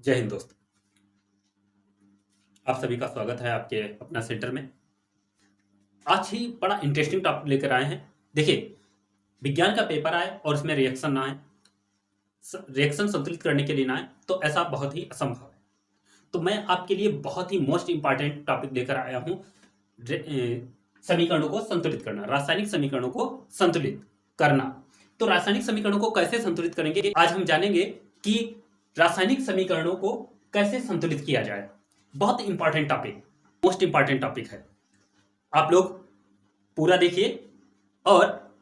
जय हिंद दोस्त। आप सभी का स्वागत है आपके अपना सेंटर में। आज ही बड़ा इंटरेस्टिंग टॉपिक लेकर आए हैं। देखिए, विज्ञान का पेपर आए और उसमें रिएक्शन ना आए, रिएक्शन संतुलित करने के लिए ना आए, तो ऐसा बहुत ही असंभव है। तो मैं आपके लिए बहुत ही मोस्ट इंपॉर्टेंट टॉपिक लेकर आया हूं, समीकरणों को संतुलित करना, रासायनिक समीकरणों को संतुलित करना। तो रासायनिक समीकरणों को कैसे संतुलित करेंगे, आज हम जानेंगे कि रासायनिक समीकरणों को कैसे संतुलित किया जाए। बहुत important topic, most important topic है। आप लोग पूरा देखिए। और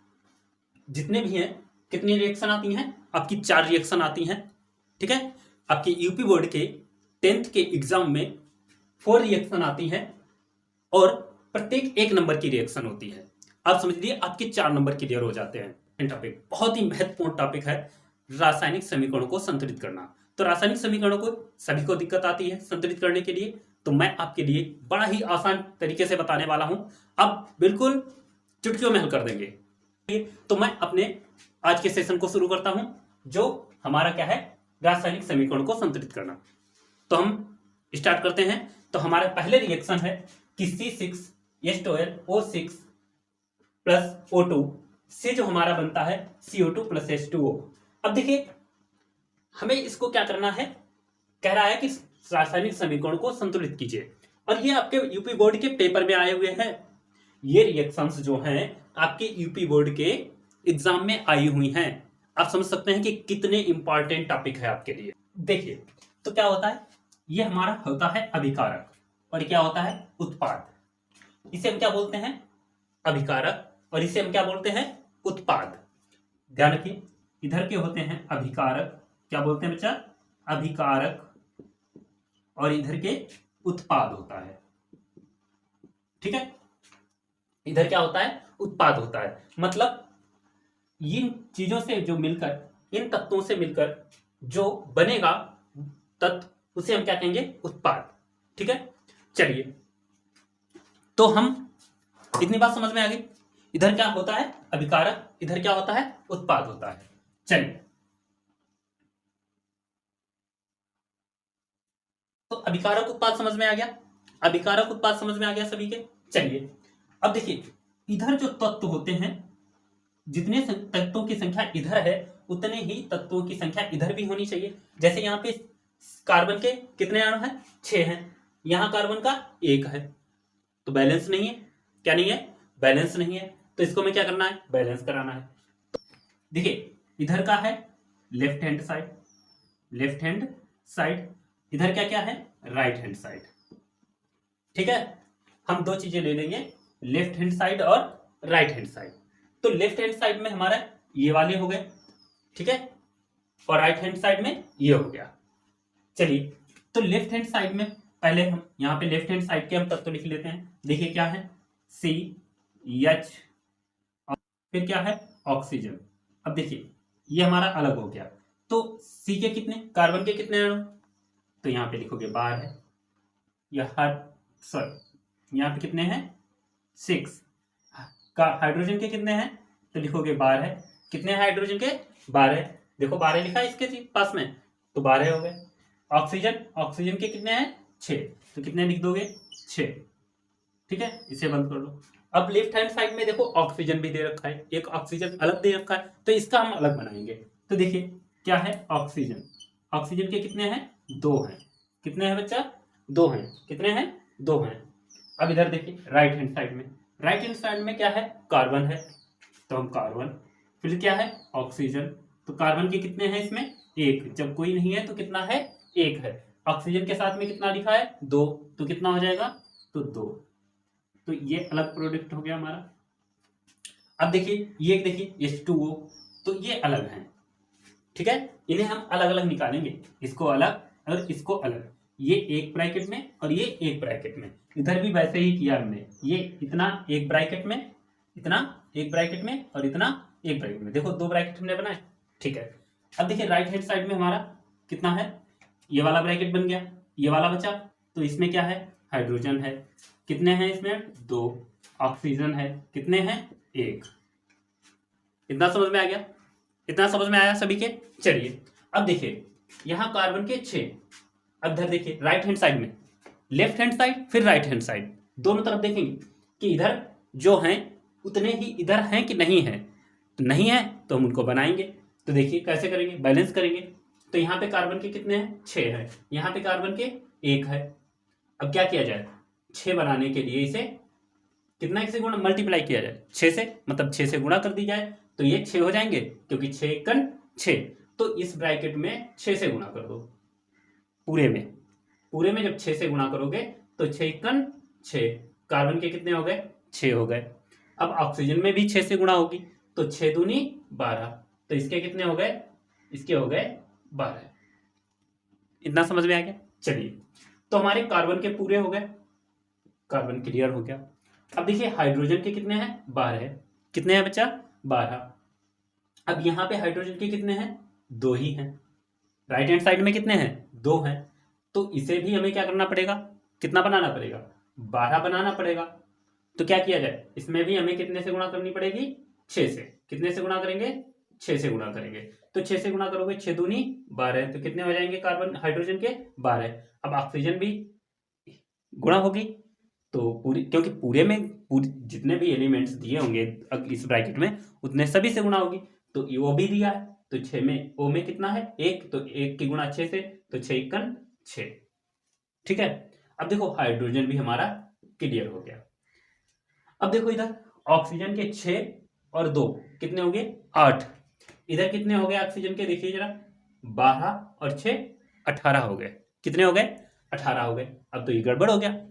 जितने भी हैं, कितनी रिएक्शन आती हैं? आपकी 4 रिएक्शन आती हैं। ठीक है, आपके यूपी बोर्ड के 10th के एग्जाम में 4 रिएक्शन आती हैं और प्रत्येक 1 नंबर की रिएक्शन होती है। आप समझ लीजिए आपके 4 नंबर क्लियर हो जाते हैं। टॉपिक बहुत ही महत्वपूर्ण टॉपिक है, रासायनिक समीकरणों को संतुलित करना। तो रासायनिक समीकरणों को सभी को दिक्कत आती है संतुलित करने के लिए, तो मैं आपके लिए बड़ा ही आसान तरीके से बताने वाला हूं। अब बिल्कुल चुटकियों में हल कर देंगे। तो मैं अपने आज के सेशन को शुरू करता हूं, जो हमारा क्या है, रासायनिक समीकरणों को संतुलित करना। तो हम स्टार्ट करते हैं। तो हमारा पहले रिएक्शन है कि C6H12O6 प्लस O2 से जो हमारा बनता है CO2 प्लस H2O। अब देखिए, हमें इसको क्या करना है, कह रहा है कि रासायनिक समीकरण को संतुलित कीजिए। और ये आपके यूपी बोर्ड के पेपर में आए हुए हैं। ये रिएक्शंस जो हैं आपके यूपी बोर्ड के एग्जाम में आई हुई हैं। आप समझ सकते हैं कि कितने इंपॉर्टेंट टॉपिक है आपके लिए। देखिए, तो क्या होता है, ये हमारा होता है अभिकारक और क्या होता है, उत्पाद। इसे हम क्या बोलते हैं, अभिकारक, और इसे हम क्या बोलते हैं, उत्पाद। ध्यान रखिए, इधर के होते हैं अभिकारक, क्या बोलते हैं बच्चा, अभिकारक, और इधर के उत्पाद होता है। ठीक है, इधर क्या होता है, उत्पाद होता है। मतलब इन चीजों से जो मिलकर, इन तत्वों से मिलकर जो बनेगा तत्व, उसे हम क्या कहेंगे, उत्पाद। ठीक है, चलिए, तो हम इतनी बात समझ में आ गई। इधर क्या होता है, अभिकारक, इधर क्या होता है, उत्पाद होता है। चलिए, तो अभिकारक उत्पाद समझ में आ गया, अभिकारक उत्पाद समझ में आ गया सभी के। चलिए, अब देखिए, इधर जो तत्व होते हैं, जितने तत्वों की संख्या इधर है उतने ही तत्वों की संख्या इधर भी होनी चाहिए। जैसे यहाँ पे कार्बन के कितने अणु हैं, 6 हैं, यहाँ कार्बन का 1 है, तो बैलेंस नहीं है। क्या नहीं है, बैलेंस नहीं है। तो इसको में क्या करना है, बैलेंस कराना है। देखिए, इधर का है left hand side, left hand side, इधर क्या क्या है, राइट हैंड साइड। ठीक है, हम 2 चीजें ले लेंगे, लेफ्ट हैंड साइड और राइट हैंड साइड। तो लेफ्ट हैंड साइड में हमारा ये वाले हो गए, ठीक है, और राइट हैंड साइड में ये हो गया। चलिए, तो लेफ्ट हैंड साइड में पहले हम यहाँ पे लेफ्ट हैंड साइड के हम तत्व लिख लेते हैं। देखिए क्या है, CH, फिर क्या है, ऑक्सीजन। अब देखिए, ये हमारा अलग हो गया। तो C के कितने, कार्बन के कितने अणु, तो यहाँ पे लिखोगे 12 है, यहाँ पे कितने हैं, 6। का हाइड्रोजन के कितने हैं, तो लिखोगे 12 है। कितने हाइड्रोजन के, 12। देखो 12 लिखा है इसके पास में, तो 12 हो गए। ऑक्सीजन, ऑक्सीजन के कितने हैं, 6, तो कितने लिख दोगे, 6। ठीक है, इसे बंद कर लो। अब लेफ्ट हैंड साइड में देखो ऑक्सीजन भी दे रखा है, एक ऑक्सीजन अलग दे रखा है, तो इसका हम अलग बनाएंगे। तो देखिए क्या है, ऑक्सीजन, ऑक्सीजन के कितने हैं, 2 हैं। कितने हैं बच्चा, 2 हैं। कितने हैं, 2 हैं। अब इधर देखिए राइट हैंड साइड में, राइट हैंड साइड में क्या है, कार्बन है, तो हम कार्बन, फिर क्या है, ऑक्सीजन, तो कार्बन के कितने हैं इसमें, 1। जब कोई नहीं है तो कितना है, 1 है। ऑक्सीजन के साथ में कितना लिखा है, 2, तो कितना हो जाएगा, तो 2। तो ये अलग प्रोडक्ट हो गया हमारा। अब देखिए, ये देखिए H2O, तो ये अलग हैं। ठीक है, इन्हें हम अलग अलग निकालेंगे, इसको अलग और इसको अलग। ये एक ब्रैकेट में और ये एक ब्रैकेट में। इधर भी वैसे ही किया हमने, ये इतना एक ब्रैकेट में, इतना एक ब्रैकेट में, और इतना एक ब्रैकेट में। देखो 2 ब्रैकेट हमने बनाए। ठीक है, अब देखिए राइट हैंड साइड में हमारा कितना है, ये वाला ब्रैकेट बन गया, ये वाला बचा, तो इसमें क्या है, हाइड्रोजन है। कितने हैं इसमें, 2। ऑक्सीजन है, कितने हैं, 1। इतना समझ में आ गया, इतना समझ में आया सभी के। चलिए, अब देखिए, यहाँ कार्बन के 6, अब इधर देखिए राइट हैंड साइड में, लेफ्ट हैंड साइड फिर राइट हैंड साइड, दोनों तरफ देखेंगे कि इधर जो हैं उतने ही इधर हैं कि नहीं है। तो नहीं है तो हम उनको बनाएंगे। तो देखिए कैसे करेंगे, बैलेंस करेंगे। तो यहाँ पे कार्बन के कितने हैं, 6 है, यहाँ पे कार्बन के 1 है। अब क्या किया जाए, 6 बनाने के लिए इसे कितना से गुणा मल्टीप्लाई किया जाए, 6 से, मतलब 6 से गुणा कर दी जाए तो ये 6 हो जाएंगे, क्योंकि 6 कन 6। तो इस ब्रैकेट में 6 से गुणा कर दो, पूरे में जब 6 से गुणा करोगे तो 6 कन 6, कार्बन के कितने हो गए, 6 हो गए। अब ऑक्सीजन में भी 6 से गुणा होगी तो 6 दूनी 12, तो इसके कितने हो गए, इसके हो गए 12। इतना समझ में आ गया। चलिए, तो हमारे कार्बन के पूरे हो गए, कार्बन क्लियर हो गया। अब देखिए हाइड्रोजन के कितने हैं, 12 है। कितने हैं बच्चा, 12। अब यहाँ पे हाइड्रोजन के कितने हैं, 2 ही हैं। राइट हैंड साइड में कितने हैं, 2 हैं। तो इसे भी हमें क्या करना पड़ेगा, कितना बनाना पड़ेगा, 12 बनाना पड़ेगा। तो क्या किया जाए, इसमें भी हमें कितने से गुणा करनी पड़ेगी, 6 से। कितने से गुणा करेंगे, 6 से गुणा करेंगे। तो 6 से गुणा करोगे, 6 दूनी 12, तो कितने हो जाएंगे कार्बन हाइड्रोजन के, 12। अब ऑक्सीजन भी गुणा होगी तो पूरी, क्योंकि पूरे में जितने भी एलिमेंट्स दिए होंगे इस ब्रैकेट में उतने सभी से गुणा होगी। तो वो भी दिया है, तो 6 में ओ में कितना है, 1, तो 1 की गुणा 6 से, तो 6 एकन 6। ठीक है। अब देखो हाइड्रोजन भी हमारा क्लियर हो गया। अब देखो इधर ऑक्सीजन के 6 और 2 कितने हो गए, 8। इधर कितने हो गए ऑक्सीजन के, देखिए जरा, 12 और 6 18 हो गए। कितने हो गए, 18 हो गए। अब तो ये गड़बड़ हो गया,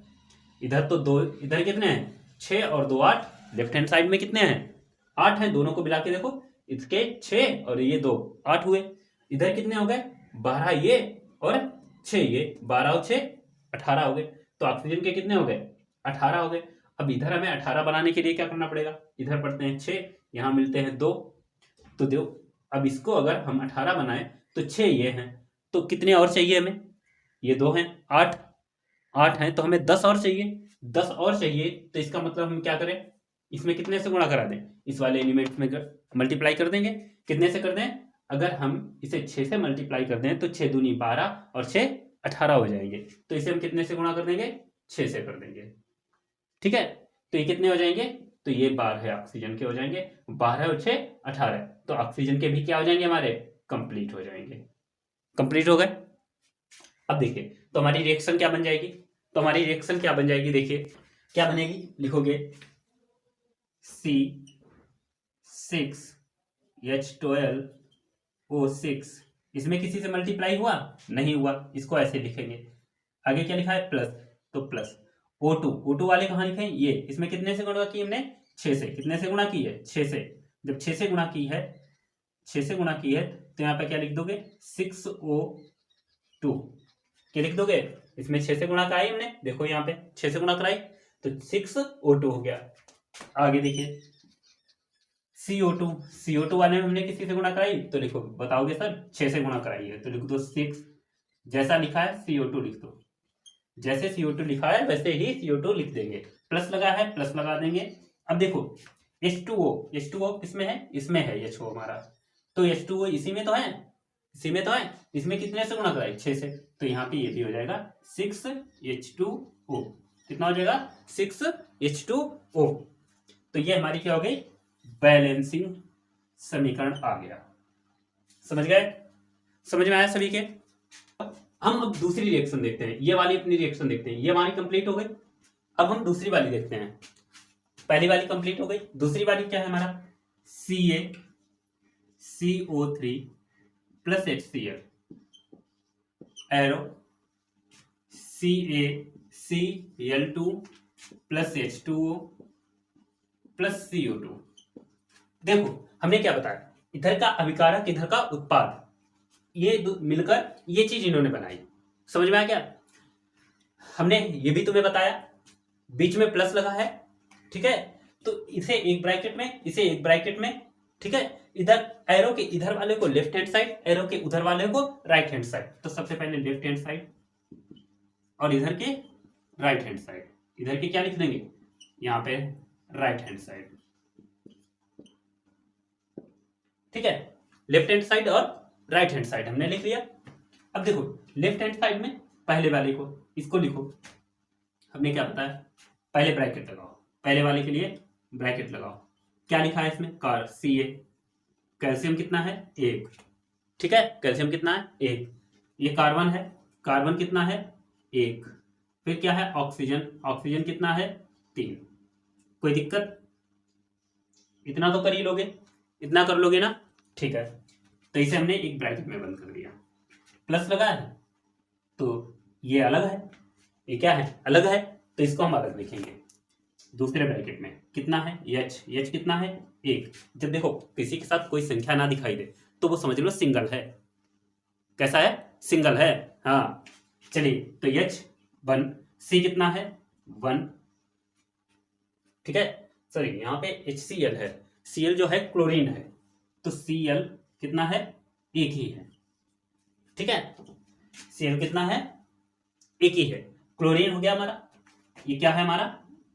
इधर तो 2, इधर कितने हैं, 6 और 2 8। लेफ्ट हैंड साइड में कितने हैं, 8 हैं। दोनों को मिला के देखो, इसके 6 और ये 2 8 हुए। इधर कितने हो गए, 12 ये और 6 ये, 12 और 6 18 हो गए। तो ऑक्सीजन के कितने हो गए, 18 हो गए। अब इधर हमें 18 बनाने के लिए क्या करना पड़ेगा, इधर पढ़ते हैं 6, यहाँ मिलते हैं 2, तो दो। अब इसको अगर हम 18 बनाए तो 6 ये हैं, तो कितने और चाहिए हमें, ये 2 हैं, 8 हैं, तो हमें 10 और चाहिए, 10 और चाहिए। तो इसका मतलब हम क्या करें, इसमें कितने से गुणा करा दें, इस वाले एलिमेंट में मल्टीप्लाई कर देंगे। कितने से कर दें, अगर हम इसे 6 से मल्टीप्लाई कर दें तो 6 दूनी 12 और 6 18 हो जाएंगे। तो इसे हम कितने से गुणा कर देंगे, 6 से कर देंगे। ठीक है। तो ये कितने हो जाएंगे, तो ये 12 ऑक्सीजन के हो जाएंगे, 12 और 6 18। तो ऑक्सीजन के भी क्या हो जाएंगे, हमारे कंप्लीट हो जाएंगे। कंप्लीट हो गए। अब देखिए तो हमारी रिएक्शन क्या बन जाएगी, तो हमारी रिएक्शन क्या बन जाएगी, देखिए क्या बनेगी, लिखोगे C6H12O6। इसमें किसी से मल्टीप्लाई हुआ, नहीं हुआ, इसको ऐसे लिखेंगे। आगे क्या लिखा है, प्लस, तो प्लस O2 वाले कहाँ लिखे, ये इसमें कितने से गुणा की हमने, 6 से। कितने से गुणा की है, 6 से। जब 6 से गुणा की है, 6 से गुणा की है, तो यहाँ पे क्या लिख दोगे, 6O2 क्या लिख दोगे, इसमें 6 से गुणा कराई हमने, देखो यहाँ पे 6 से गुणा कराई, तो 6O2 हो गया। आगे देखिए CO2 वाले में हमने किसी से गुणा कराई, तो लिखो, बताओगे सर 6 से गुणा कराई है, तो लिख दो 6, जैसा लिखा है CO2 लिख दो, जैसे CO2 लिखा है वैसे ही CO2 लिख देंगे। प्लस लगा है, प्लस लगा देंगे। अब देखो H2O किसमें है, इसमें है H2O हमारा, तो H2O इसी में तो है, इसमें कितने से गुणा कराई, 6 से। तो यहाँ पे ये भी हो जाएगा 6H2O। कितना हो जाएगा, 6H2O। तो ये हमारी क्या हो गई, बैलेंसिंग समीकरण आ गया। समझ गए, समझ में आया सभी के। हम अब दूसरी रिएक्शन देखते हैं, ये वाली अपनी रिएक्शन देखते हैं, ये हमारी कंप्लीट हो गई। अब हम दूसरी वाली देखते हैं। पहली वाली कंप्लीट हो गई, दूसरी वाली क्या है हमारा, CaCO3 plus HCl arrow CaCl2 plus H2O plus CO2। देखो हमने क्या बताया, इधर का अभिकारक इधर का उत्पाद, ये मिलकर ये चीज इन्होंने बनाई। समझ में आ गया। हमने ये भी तुम्हें बताया, बीच में प्लस लगा है, ठीक है, तो इसे एक ब्रैकेट में, इसे एक ब्रैकेट में, ठीक है। इधर एरो के इधर वाले को लेफ्ट हैंड साइड, एरो के उधर वाले को राइट हैंड साइड। तो सबसे पहले लेफ्ट हैंड साइड और इधर के राइट हैंड साइड। इधर के क्या लिख देंगे, यहाँ पे राइट हैंड साइड, ठीक है। लेफ्ट हैंड साइड और राइट हैंड साइड हमने लिख लिया। अब देखो लेफ्ट हैंड साइड में पहले वाले को, इसको लिखो। हमने क्या बताया, पहले ब्रैकेट लगाओ, पहले वाले के लिए ब्रैकेट लगाओ। क्या लिखा है इसमें, कार Ca, कैल्शियम कितना है 1, ठीक है, कैल्शियम कितना है 1। ये कार्बन है, कार्बन कितना है 1। फिर क्या है ऑक्सीजन, ऑक्सीजन कितना है 3। कोई दिक्कत, इतना तो कर ही लोगे, इतना कर लोगे ना, ठीक है। तो इसे हमने एक ब्रैकेट में बंद कर दिया, प्लस लगा है तो ये अलग है, ये क्या है अलग है, तो इसको हम अलग लिखेंगे। दूसरे ब्रैकेट में कितना है H, H कितना है 1। जब देखो किसी के साथ कोई संख्या ना दिखाई दे तो वो समझ लो सिंगल है। कैसा है, सिंगल है, हाँ। चलिए तो H 1, C कितना है 1, ठीक है। सॉरी यहाँ पे HCl है, Cl जो है क्लोरीन है, तो Cl कितना है, एक ही है, ठीक है। Cl कितना है, एक ही है। क्लोरीन हो गया हमारा, ये क्या है हमारा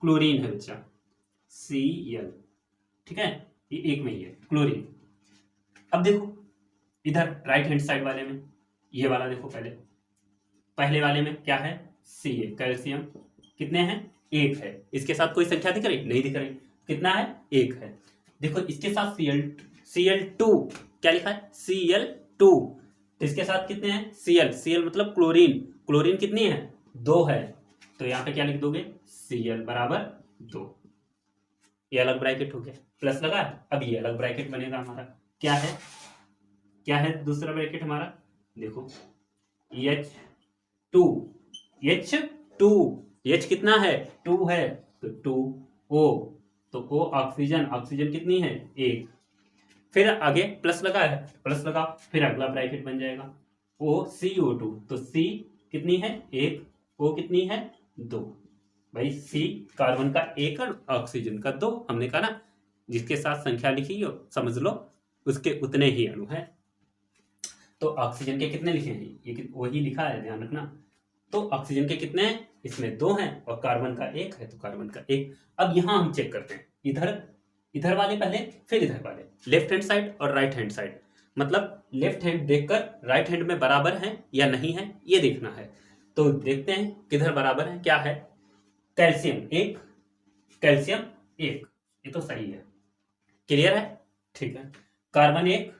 क्लोरीन है बच्चा, Cl, ठीक है, ये एक में ही है क्लोरीन। अब देखो इधर राइट हैंड साइड वाले में, ये वाला देखो, पहले वाले में क्या है Ca, कैल्शियम कितने हैं 1 है। इसके साथ कोई संख्या दिख रही, नहीं दिख रही, कितना है 1 है। देखो इसके साथ Cl2 क्या लिखा है Cl2, इसके साथ कितने हैं Cl मतलब क्लोरीन, क्लोरीन कितनी है 2 है, तो यहाँ पे क्या लिख दोगे Cl बराबर 2। ये अलग ब्रैकेट हो गया, प्लस लगा। अब ये अलग ब्रैकेट बनेगा हमारा, क्या है, क्या है दूसरा ब्रैकेट हमारा, देखो H2, H2, H कितना है 2 है, तो 2O, तो O ऑक्सीजन, ऑक्सीजन कितनी है 1। फिर आगे प्लस लगा है, प्लस लगा, फिर अगला ब्रैकेट बन जाएगा OCO2, तो C कितनी है 1, O कितनी है 2। भाई C कार्बन का 1 और ऑक्सीजन का 2, हमने कहा ना जिसके साथ संख्या लिखी हो समझ लो उसके उतने ही अणु हैं। तो ऑक्सीजन के कितने लिखे हैं, ये वही लिखा है, ध्यान रखना। तो ऑक्सीजन के कितने हैं, इसमें 2 हैं, और कार्बन का 1 है, तो कार्बन का 1। अब यहां हम चेक करते हैं, इधर वाले पहले, फिर इधर वाले, लेफ्ट हैंड साइड और राइट हैंड साइड, मतलब लेफ्ट हैंड देखकर राइट हैंड में बराबर है या नहीं है ये देखना है। तो देखते हैं किधर बराबर है, क्या है कैल्शियम 1, कैल्शियम 1, ये तो सही है, क्लियर है, ठीक है। कार्बन 1,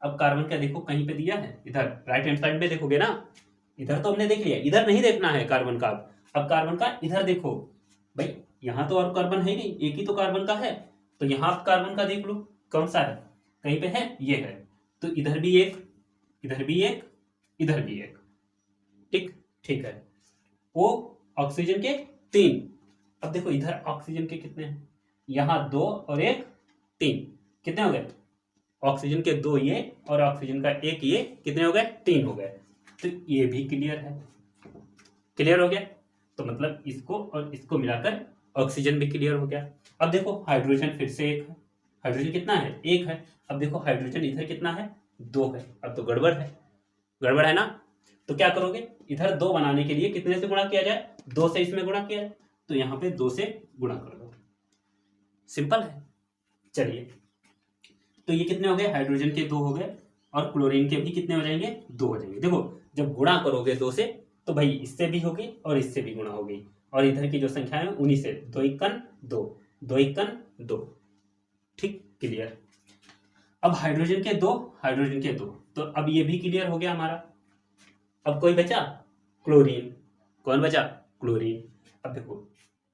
अब कार्बन क्या देखो कहीं पे दिया है, इधर राइट हैंड साइड में देखोगे ना, इधर तो हमने देख लिया, इधर नहीं देखना है कार्बन का। अब कार्बन का इधर देखो, भाई यहां तो और कार्बन है नहीं, एक ही तो कार्बन का है, तो यहां कार्बन का देख लो कौन सा है, कहीं पे है, ये है, तो इधर भी 1, इधर भी 1, इधर भी 1, ठीक है। वो ऑक्सीजन के 3। अब देखो इधर ऑक्सीजन के कितने हैं, यहां 2 और 1 3, कितने हो गए, ऑक्सीजन के 2 ये और ऑक्सीजन का 1 ये, कितने हो गए 3 हो गए। तो ये भी क्लियर है, क्लियर हो गया, तो मतलब इसको और इसको मिलाकर ऑक्सीजन भी क्लियर हो गया। अब देखो हाइड्रोजन फिर से 1 है, हाइड्रोजन कितना है 1 है। अब देखो हाइड्रोजन इधर कितना है 2 है, अब तो गड़बड़ है, गड़बड़ है ना। तो क्या करोगे, इधर 2 बनाने के लिए कितने से गुणा किया जाए, 2 से इसमें गुणा किया जाए, तो यहाँ पे 2 से गुणा कर दो, सिंपल है। चलिए तो ये कितने हो गए, हाइड्रोजन के 2 हो गए, और क्लोरीन के भी कितने हो जाएंगे 2 हो जाएंगे। देखो जब गुणा करोगे 2 से तो भाई इससे भी होगी और इससे भी गुणा होगी, और इधर की जो संख्या है उन्हीं से 2 एकन 2, 2 एकन 2, ठीक, क्लियर। अब हाइड्रोजन के 2, हाइड्रोजन के 2, तो अब ये भी क्लियर हो गया हमारा। अब कोई बचा क्लोरीन, कौन बचा क्लोरीन। अब देखो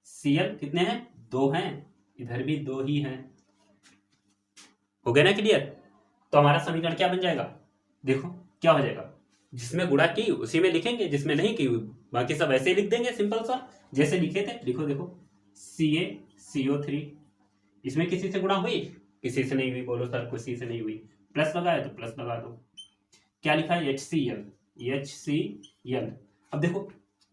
Cl कितने हैं 2 हैं, इधर भी 2 ही हैं, हो गया ना क्लियर। तो हमारा समीकरण क्या बन जाएगा, देखो क्या हो जाएगा, जिसमें गुणा की उसी में लिखेंगे, जिसमें नहीं की बाकी सब ऐसे ही लिख देंगे, सिंपल सा जैसे लिखे थे। लिखो देखो CaCO3, इसमें किसी से गुणा हुई, किसी से नहीं हुई, बोलो सर किसी से नहीं हुई, प्लस लगाया तो प्लस लगा दो। क्या लिखा है HCl। अब देखो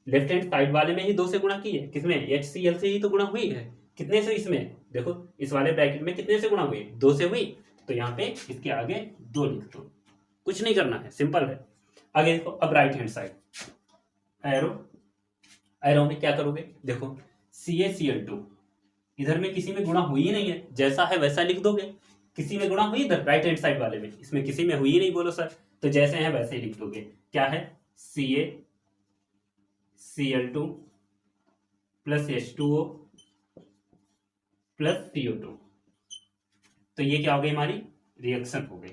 लेफ्ट हैंड साइड वाले में ही 2 से गुणा की है, किसमें HCl से ही तो गुणा हुई है, कितने से, इसमें देखो इस वाले ब्रैकेट में कितने से गुणा हुई, 2 से हुई, तो यहाँ पे इसके आगे 2 लिख दो, कुछ नहीं करना है, सिंपल है। आगे देखो अब राइट हैंड साइड, एरो में क्या करोगे, देखो CaCl2, इधर में किसी में गुणा हुई ही नहीं है, जैसा है वैसा लिख दोगे। किसी में गुणा हुई इधर राइट हैंड साइड वाले में, इसमें किसी में हुई ही नहीं, बोलो सर, तो जैसे है वैसे ही लिख दोगे। क्या है Cl2 plus H2O plus CO2। तो ये क्या हो गई हमारी रिएक्शन हो गई।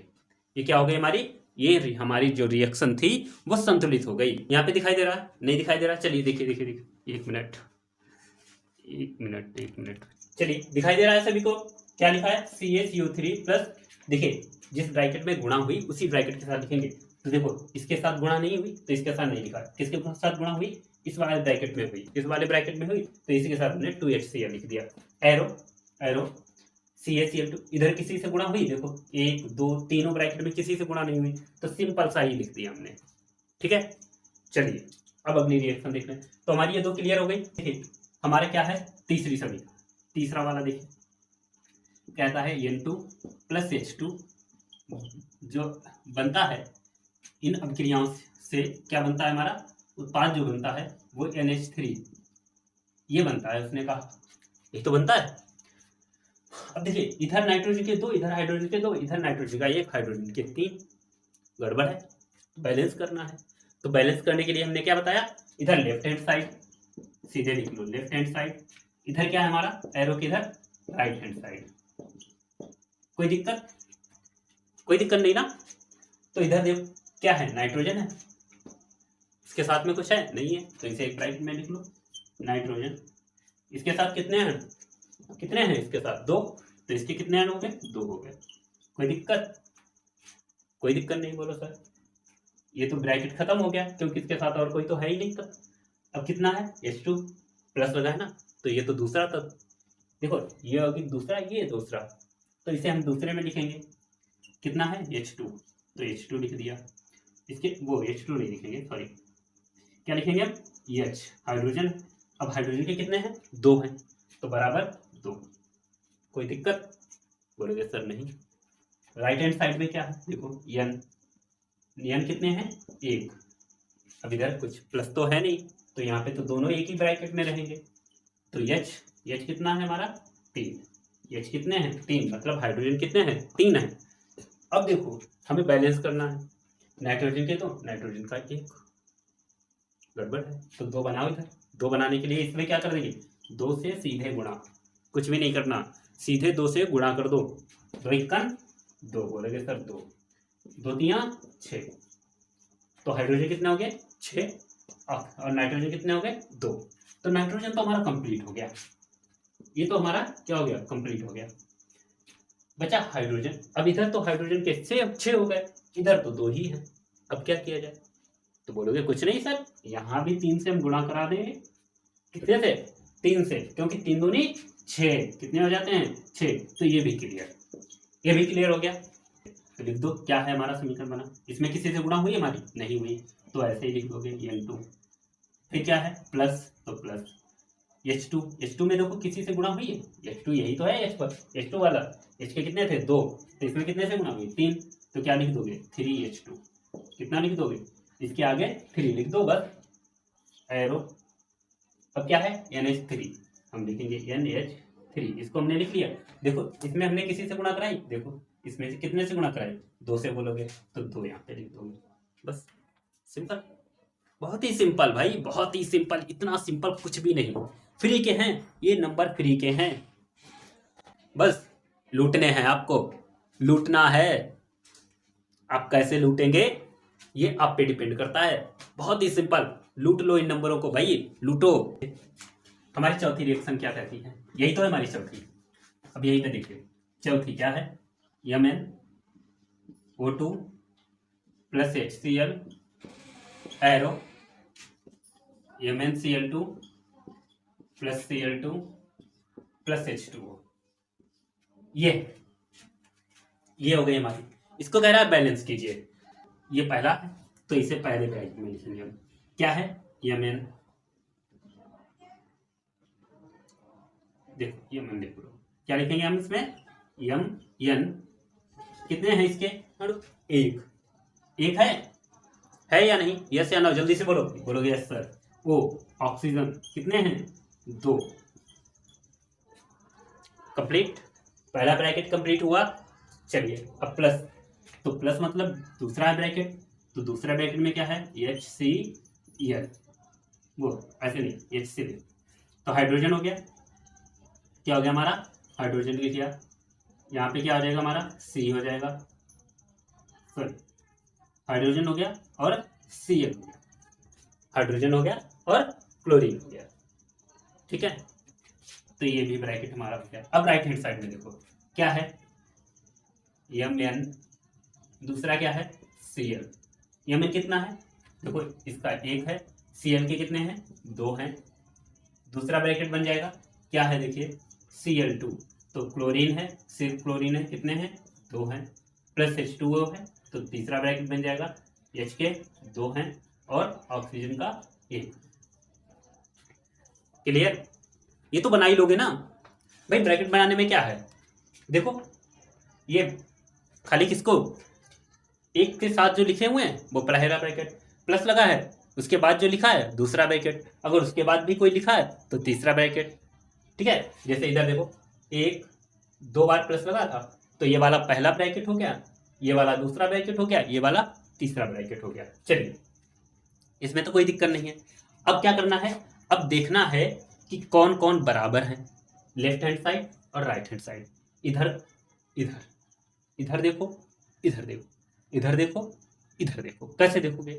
ये क्या हो गई हमारी, ये हमारी जो रिएक्शन थी वो संतुलित हो गई। यहाँ पे दिखाई दे रहा है, नहीं दिखाई दे रहा? चलिए देखिए देखिए देखिए, एक मिनट चलिए, दिखाई दे रहा है सभी को? क्या लिखा है? CaCO3 प्लस, देखिए जिस ब्रैकेट में गुणा हुई उसी ब्रैकेट के साथ लिखेंगे। तो देखो इसके साथ गुणा नहीं हुई तो इसके साथ नहीं लिखा, किसके साथ गुणा हुई? इस वाले ब्रैकेट में हुई, इस वाले ब्रैकेट में हुई तो इसी के साथ हमने 2HCl लिख दिया। एरो CaCl2 इधर किसी से गुणा हुई, देखो 1 2 तीनों ब्रैकेट में किसी से गुणा नहीं हुई तो सिंपल सा ही लिख दिया हमने। ठीक है, चलिए अब अगली रिएक्शन देख लें। तो हमारी ये दो क्लियर हो गई। देखिए हमारा क्या है, तीसरी समीकरण, तीसरा वाला देखिए कहता है N2 प्लस H2 जो बनता है इन अभिक्रियाओं से, क्या बनता है हमारा उत्पाद जो बनता है वो NH3 ये बनता है। उसने कहा ये तो बनता है। अब देखिए इधर नाइट्रोजन के दो, इधर हाइड्रोजन के दो, इधर नाइट्रोजन का एक, हाइड्रोजन के 3, गड़बड़ है, बैलेंस करना है। तो बैलेंस करने के लिए हमने क्या बताया, इधर लेफ्ट हैंड साइड सीधे लिख लो, लेफ्ट हैंड साइड, इधर क्या है हमारा एरो के इधर राइट हैंड साइड। कोई दिक्कत? कोई दिक्कत नहीं ना? तो इधर देखो क्या है, नाइट्रोजन है, इसके साथ में कुछ है नहीं है तो इसे एक ब्रैकेट में लिख लो नाइट्रोजन। इसके साथ कितने हैं, कितने हैं इसके साथ 2, तो इसके कितने अणु हो गए, 2 हो गए। कोई दिक्कत? कोई दिक्कत नहीं, बोलो सर। ये तो ब्रैकेट खत्म हो गया क्योंकि इसके साथ और कोई तो है ही नहीं। तब अब कितना है, H2 प्लस लगा है ना, तो ये तो दूसरा, तब देखो ये होगी दूसरा, ये दूसरा, तो इसे हम दूसरे में लिखेंगे। कितना है H2, तो H2 लिख दिया। इसके वो H2 नहीं लिखेंगे, सॉरी, क्या लिखेंगे हम, H हाइड्रोजन। अब हाइड्रोजन के कितने हैं, 2 हैं, तो बराबर 2। कोई दिक्कत? बोलोगे सर नहीं। राइट हैंड साइड में क्या है, देखो N कितने हैं, 1। अब इधर कुछ प्लस तो है नहीं तो यहाँ पे तो दोनों एक ही ब्रैकेट में रहेंगे। तो H कितना है हमारा, 3। H कितने हैं, 3, मतलब हाइड्रोजन कितने हैं, 3 है। अब देखो हमें बैलेंस करना है, नाइट्रोजन के 2, नाइट्रोजन का 1, गड़बड़ है तो 2 बनाओ इधर। 2 बनाने के लिए इसमें क्या कर देंगे, 2 से सीधे गुणा, कुछ भी नहीं करना, सीधे 2 से गुणा कर दो। 2 1 2, बोलेगे सर 2 2 3 6, तो हाइड्रोजन कितने हो गए 6 और नाइट्रोजन कितने हो गए 2। तो नाइट्रोजन तो हमारा कंप्लीट हो गया, ये तो हमारा क्या हो गया, कंप्लीट हो गया। बचा हाइड्रोजन। अब इधर तो हाइड्रोजन के 6 हो गए, इधर तो 2 ही है। अब क्या किया जाए, तो बोलोगे कुछ नहीं सर, यहाँ भी 3 से हम गुणा करा देंगे। कितने से, 3 से, क्योंकि 3 दूनी 6, कितने हो जाते हैं 6। तो ये भी क्लियर, ये भी क्लियर हो गया। तो लिख दो क्या है हमारा समीकरण बना। इसमें किसी से गुणा हुई हमारी, नहीं हुई, तो ऐसे ही लिख दोगे N2। फिर क्या है प्लस, तो प्लस H2 में देखो किसी से गुणा हुई है, H2 यही तो है H पर, H2 वाला, H के कितने थे 2, तो इसमें कितने से गुणा हुई 3, तो क्या लिख दोगे 3H2। कितना लिख दोगे, इसके आगे 3 लिख दो बस, एरो। अब क्या है NH3, हम लिखेंगे NH3, इसको हमने लिख लिया। देखो इसमें हमने किसी से गुणा कराई, देखो इसमें से कितने से गुणा कराई, 2 से बोलोगे तो 2 यहाँ पे लिख दोगे, बस सिंपल। बहुत ही सिंपल भाई, बहुत ही सिंपल, इतना सिंपल कुछ भी नहीं। फ्री के हैं ये नंबर, फ्री के हैं, बस लूटने हैं आपको, लूटना है। आप कैसे लूटेंगे ये आप पे डिपेंड करता है। बहुत ही सिंपल, लूट लो इन नंबरों को भाई, लूटो। हमारी चौथी रिएक्शन क्या कहती है, यही तो है हमारी चौथी। अब यही पे देखिए चौथी क्या है, MnO2 plus HCl arrow MnCl2 plus Cl2 plus H2O। ये हो गई हमारी। इसको कह रहा है बैलेंस कीजिए, ये पहला है तो इसे पहले ब्रैकेट में लिखेंगे हम। क्या है Mn, देखो Mn देखो क्या लिखेंगे हम इसमें, Mn कितने हैं इसके, 1 है या नहीं, यस या नो, जल्दी से बोलो, बोलोगे यस सर। ओ ऑक्सीजन कितने हैं 2, कंप्लीट, पहला ब्रैकेट कंप्लीट हुआ। चलिए अब प्लस, तो प्लस मतलब दूसरा ब्रैकेट, तो दूसरा ब्रैकेट में क्या है HCl, वो ऐसे नहीं, ये सीधे। तो हाइड्रोजन हो गया, क्या हो गया हमारा हाइड्रोजन लिख दिया। यहाँ पे क्या हो जाएगा हमारा सी हो जाएगा, सॉरी हाइड्रोजन हो गया और Cl हो गया, हाइड्रोजन हो गया और क्लोरीन हो गया। ठीक है, तो ये भी ब्रैकेट हमारा हो गया। अब राइट हैंड साइड में देखो क्या है Mn, दूसरा क्या है Cl। Mn कितना है देखो, इसका एक है, Cl के कितने हैं दो हैं। दूसरा ब्रैकेट बन जाएगा क्या है देखिए Cl2, तो क्लोरीन है, सिर्फ क्लोरीन है, कितने हैं दो हैं, प्लस H2O है, तो तीसरा ब्रैकेट बन जाएगा H के दो हैं और ऑक्सीजन का एक। क्लियर, ये तो बना ही लोगे ना भाई। ब्रैकेट बनाने में क्या है देखो, ये खाली किसको एक के साथ जो लिखे हुए हैं वो पहला ब्रैकेट, प्लस लगा है, उसके बाद जो लिखा है दूसरा ब्रैकेट, अगर उसके बाद भी कोई लिखा है तो तीसरा ब्रैकेट। ठीक है, जैसे इधर देखो एक दो बार प्लस लगा था तो ये वाला पहला ब्रैकेट हो गया, ये वाला दूसरा ब्रैकेट हो गया, ये वाला तीसरा ब्रैकेट हो गया। चलिए, इसमें तो कोई दिक्कत नहीं है। अब क्या करना है, अब देखना है कि कौन कौन बराबर है, लेफ्ट हैंड साइड और राइट हैंड साइड। इधर इधर इधर देखो, इधर देखो, इधर देखो, इधर देखो। कैसे देखोगे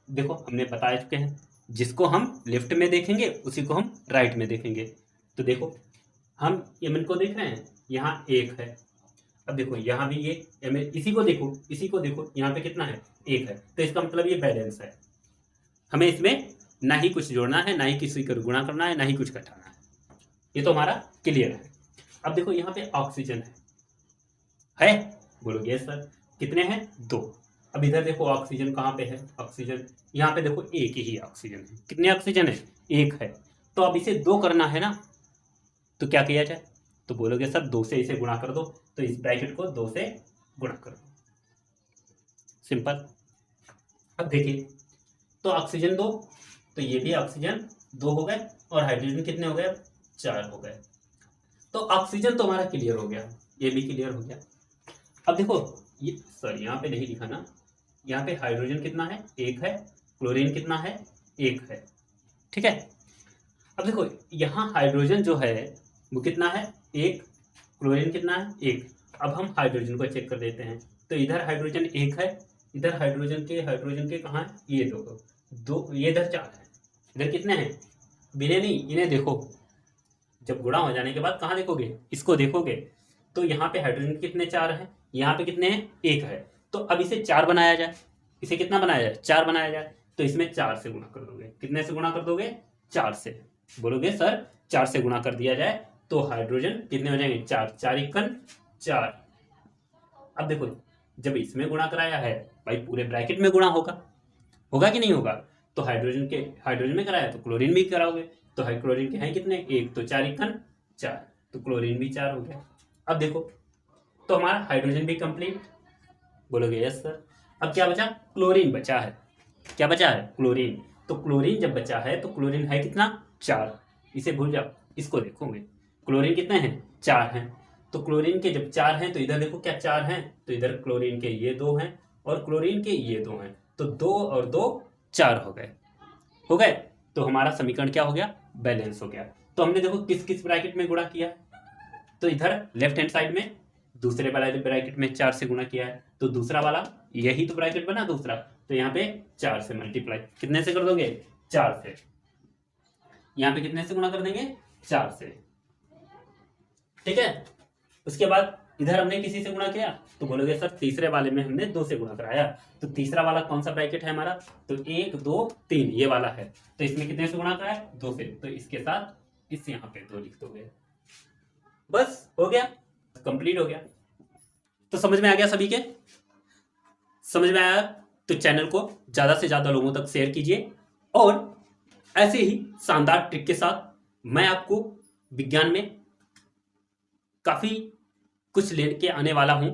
देखो, हमने बता चुके हैं, जिसको हम लेफ्ट में देखेंगे उसी को हम राइट में देखेंगे। तो देखो हम Mn को देख रहे हैं, यहाँ एक है। अब देखो यहाँ भी ये Mn, इसी को देखो, इसी को देखो, यहाँ पे कितना है एक है, तो इसका मतलब ये बैलेंस है। हमें इसमें ना ही कुछ जोड़ना है, ना ही किसी को गुणा करना है, ना ही कुछ घटाना है। ये तो हमारा क्लियर है। अब देखो यहाँ पे ऑक्सीजन है बोलोगे यस सर, कितने हैं दो। अब इधर देखो ऑक्सीजन कहाँ पे है, ऑक्सीजन यहाँ पे देखो एक ही ऑक्सीजन है। कितने ऑक्सीजन है एक है। तो अब इसे दो करना है ना, तो क्या किया जाए, तो बोलोगे सर दो से इसे गुणा कर दो, तो इस ब्रैकेट को दो से गुणा कर दो, सिंपल। अब देखिए तो ऑक्सीजन दो, तो ये भी ऑक्सीजन दो हो गए और हाइड्रोजन कितने हो गए चार हो गए। तो ऑक्सीजन तो हमारा क्लियर हो गया, ये भी क्लियर हो गया। अब देखो ये सॉरी यहाँ पे नहीं लिखा ना, यहाँ पे हाइड्रोजन कितना है एक है, क्लोरीन कितना है एक है। ठीक है, अब देखो यहाँ हाइड्रोजन जो है वो कितना है एक, क्लोरीन कितना है एक। अब हम हाइड्रोजन को चेक कर देते हैं, तो इधर हाइड्रोजन एक है, इधर हाइड्रोजन के कहाँ है ये दो, ये इधर चार है, इधर कितने हैं बिने नहीं, इन्हें देखो। जब गुणा हो जाने के बाद कहाँ देखोगे, इसको देखोगे, तो यहाँ पे हाइड्रोजन कितने चार हैं, यहाँ पे कितने हैं एक है। तो अब इसे चार बनाया जाए, इसे कितना बनाया जाए चार बनाया जाए, तो इसमें चार से गुणा कर दोगे। कितने से गुणा कर दोगे चार से। बोलोगे सर चार से गुणा कर दिया जाए तो हाइड्रोजन कितने हो जाएंगे चार, चार इक्कन चार। अब देखो जब इसमें गुणा कराया है भाई पूरे ब्रैकेट में गुणा होगा कि नहीं होगा। तो हाइड्रोजन में कराया तो क्लोरीन भी कराओगे, तो क्लोरीन के हैं कितने एक, तो चार इक्कन चार, तो क्लोरीन भी चार हो गया। अब देखो तो हमारा हाइड्रोजन भी कंप्लीट, बोलोगे यस सर। अब क्या बचा, क्लोरीन बचा है। क्या बचा है क्लोरीन, तो क्लोरीन जब बचा है तो क्लोरीन है कितना चार, इसे भूल जाओ, इसको देखोगे क्लोरीन कितने हैं चार हैं। तो क्लोरीन के जब चार हैं तो इधर देखो क्या चार हैं, तो इधर क्लोरीन के ये दो हैं और क्लोरीन के ये दो हैं, तो दो और दो चार हो गए। तो हमारा समीकरण क्या हो गया बैलेंस हो गया। तो हमने देखो किस किस ब्रैकेट में गुणा किया है, तो इधर लेफ्ट हैंड साइड में दूसरे वाला ब्रैकेट में चार से गुणा किया है, तो दूसरा वाला यही तो ब्रैकेट बना दूसरा, तो यहाँ पे चार से मल्टीप्लाई कितने से कर दोगे चार से, यहाँ पे कितने से गुणा कर देंगे चार से। ठीक है, उसके बाद इधर हमने किसी से गुणा किया, तो बोलोगे सर तीसरे वाले में हमने दो से गुणा कराया, तो तीसरा वाला कौन सा ब्रैकेट है हमारा, तो एक दो तीन ये वाला है, तो इसमें कितने से गुणा कराया दो से, तो इसके साथ इस यहाँ पे दो लिख दोगे, बस हो गया कंप्लीट हो गया। तो समझ में आ गया सभी के, समझ में आया तो चैनल को ज्यादा से ज्यादा लोगों तक शेयर कीजिए, और ऐसे ही शानदार ट्रिक के साथ मैं आपको विज्ञान में काफी कुछ लेके आने वाला हूं।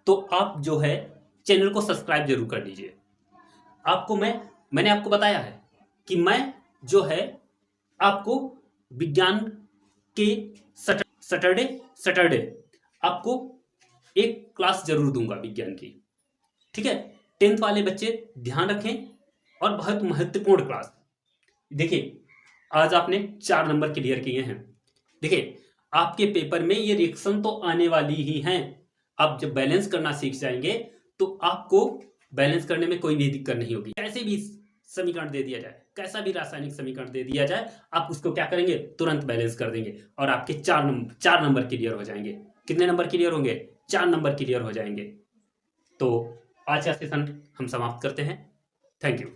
तो आप जो है चैनल को सब्सक्राइब जरूर कर लीजिए। आपको मैंने आपको बताया है कि मैं जो है आपको विज्ञान के सैटरडे आपको एक क्लास जरूर दूंगा विज्ञान की। ठीक है, 10th वाले बच्चे ध्यान रखें, और बहुत महत्वपूर्ण क्लास देखिए आज आपने 4 नंबर क्लियर किए हैं। देखिए आपके पेपर में ये रिएक्शन तो आने वाली ही हैं। आप जब बैलेंस करना सीख जाएंगे तो आपको बैलेंस करने में कोई भी दिक्कत नहीं होगी। कैसे भी समीकरण दे दिया जाए, कैसा भी रासायनिक समीकरण दे दिया जाए, आप उसको क्या करेंगे, तुरंत बैलेंस कर देंगे और आपके 4 नंबर क्लियर हो जाएंगे। कितने नंबर क्लियर होंगे? 4 नंबर क्लियर हो जाएंगे। तो आज का सेशन हम समाप्त करते हैं। Thank you.